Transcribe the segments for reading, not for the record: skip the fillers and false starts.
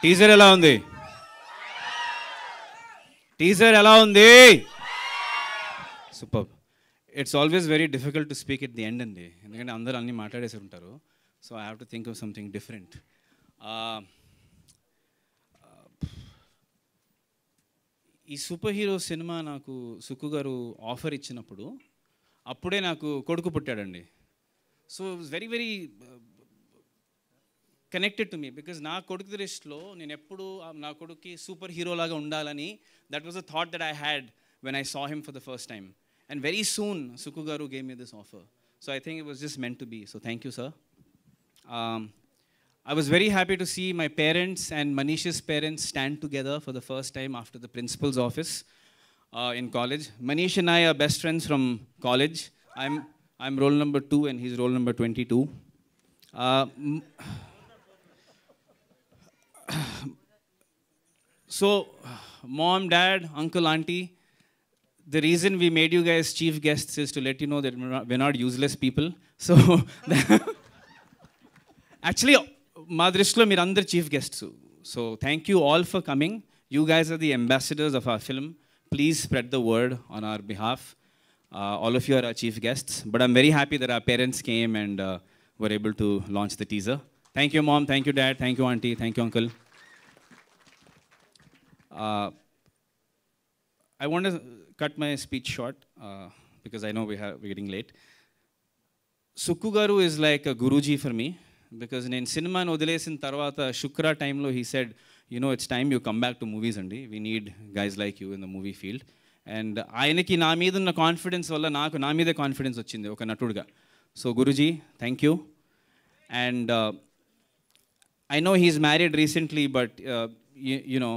Teaser ఎలా ఉంది? Teaser ఎలా ఉంది? Super. It's always very difficult to speak at the end అండి, ఎందుకంటే అందరూ అన్నీ మాట్లాడేసి ఉంటారు. So I have to think of something different. ఈ సూపర్ హీరో సినిమా నాకు సుక్కు గారు ఆఫర్ ఇచ్చినప్పుడు అప్పుడే నాకు కొడుకు పుట్టాడండి. So very very connected to me, because నా కొడుకు దృష్టిలో నేను ఎప్పుడు నా కొడుకుకి సూపర్ హీరో లాగా ఉండాలని, that was a thought that I had when I saw him for the first time. And very soon Sukku గారు gave me this offer. So I think it was just meant to be. So thank you sir. I was very happy to see my parents and Manish's parents stand together for the first time after the principal's office in college. Manish and I are best friends from college. I'm roll number 2 and he's roll number 22. So, mom, dad, uncle, auntie, the reason we made you guys chief guests is to let you know that we're not useless people. So, actually, మా దృష్టిలో మీరు అందరు chief guests. So thank you all for coming. You guys are the ambassadors of our film. Please spread the word on our behalf. All of you are our chief guests. But I'm very happy that our parents came and were able to launch the teaser. Thank you mom, thank you dad, thank you aunty, thank you uncle. I want to cut my speech short because I know we're getting late. Sukku garu is like a Guruji for me. Because నేను సినిమాని వదిలేసిన తర్వాత శుక్ర టైంలో he said, you know it's time you come back to movies అండి, we need guys like you in the movie field. And ఆయనకి నా మీద ఉన్న కాన్ఫిడెన్స్ వల్ల నాకు నా మీదే కాన్ఫిడెన్స్ వచ్చింది ఒక నటుడుగా. So Guruji, thank you. And I know he's married recently, but you know,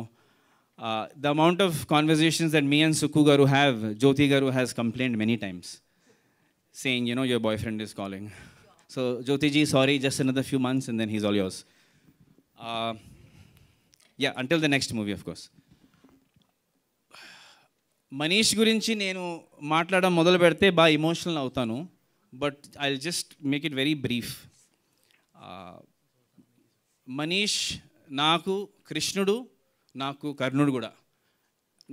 the amount of conversations that me and Sukku garu have, Jyoti garu has complained many times, saying, you know, your boyfriend is calling. So, Jyoti ji, sorry, just another few months and then he's all yours. Yeah, until the next movie, of course. Manish గురించి నేను మాట్లాడడం మొదలు పెడితే బాగా emotional అవుతాను, but I will just make it very brief. Manish నాకు కృష్ణుడు, నాకు కర్ణుడు కూడా.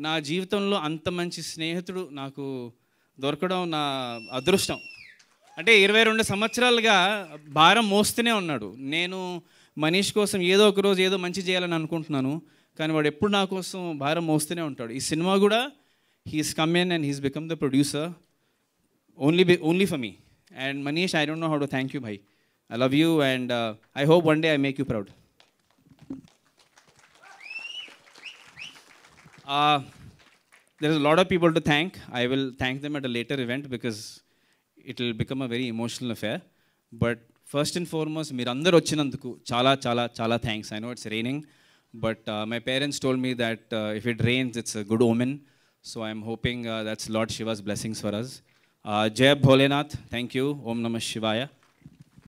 నా జీవితంలో అంత మంచి స్నేహితుడు నాకు దొరకడం నా అదృష్టం. అంటే 22 సంవత్సరాలుగా భారం మోస్తూనే ఉన్నాడు. నేను మనీష్ కోసం ఏదో ఒక రోజు ఏదో మంచి చేయాలని అనుకుంటున్నాను, కానీ వాడు ఎప్పుడు నా కోసం భారం మోస్తూనే ఉంటాడు. ఈ సినిమా కూడా he's come in and he's become the producer only for me. And Manish, I don't know how to thank you Bhai. I love you and I hope one day I make you proud. There is a lot of people to thank. I will thank them at a later event because it will become a very emotional affair. But first and foremost, మీరందరూ వచ్చినందుకు చాలా చాలా చాలా thanks. I know it's raining, but my parents told me that if it rains, it's a good omen. So I'm hoping that's Lord Shiva's blessings for us. Jai Bholenath, thank you. Om Namah Shivaya.